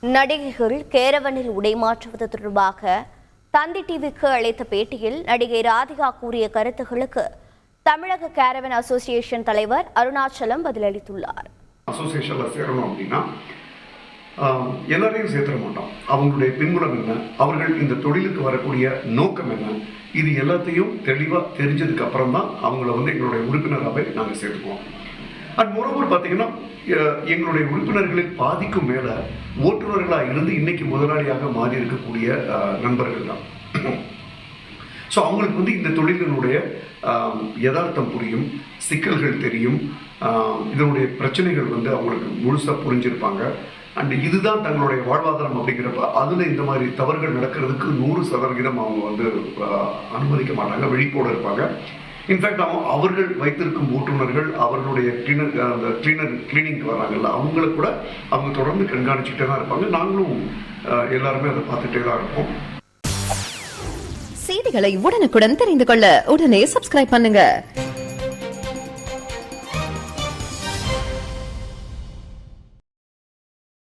நடிகைகள் கேரவனில் உடைமாற்றுவது தொடர்பாக தந்தி டிவிக்கு அளித்த பேட்டியில் நடிகை ராதிகா கூறிய கருத்துகளுக்கு தமிழக கேரவன் அசோசியேஷன் தலைவர் அருணாச்சலம் பதிலளித்துள்ளார். அசோசியேஷன்ல சேரணும் அப்படின்னா எல்லாரையும் சேர்த்துட மாட்டோம். அவங்களுடைய பின்புலம் என்ன, அவர்கள் இந்த தொழிலுக்கு வரக்கூடிய நோக்கம் என்ன, இது எல்லாத்தையும் தெளிவாக தெரிஞ்சதுக்கு அப்புறம் தான் அவங்கள எங்களுடைய உறுப்பினராகவே நாங்கள் சேர்த்துக்குவோம். அண்ட் மோரோவர் பார்த்தீங்கன்னா எங்களுடைய உறுப்பினர்களில் பாதிக்கும் மேலே ஓட்டுநர்களாக இருந்து இன்னைக்கு முதலாளியாக மாறி இருக்கக்கூடிய நண்பர்கள் தான். ஸோ அவங்களுக்கு இந்த தொழிலினுடைய யதார்த்தம் புரியும், சிக்கல்கள் தெரியும், இதனுடைய பிரச்சனைகள் அவங்களுக்கு முழுசாக புரிஞ்சிருப்பாங்க. அண்ட் இதுதான் தங்களுடைய வாழ்வாதாரம் அப்படிங்கிறப்ப அதில் இந்த மாதிரி தவறுகள் நடக்கிறதுக்கு 100% அவங்க அனுமதிக்க மாட்டாங்க, விழிப்போடு இருப்பாங்க. இன்ஃபேக்ட் அவர்கள் வைத்திருக்கும் ஓட்டுநர்கள் அவர்களுடைய கிளீனிங்க்கு வராங்கல்ல, அவங்கள கூட அவங்க தொடர்ந்து கண்காணிச்சுக்கிட்டே தான் இருப்பாங்க. நாங்களும் எல்லாருமே அதை பார்த்துட்டே தான் இருப்போம். செய்திகளை உடனுக்குடன் தெரிந்து கொள்ள உடனே சப்ஸ்கிரைப் பண்ணுங்க.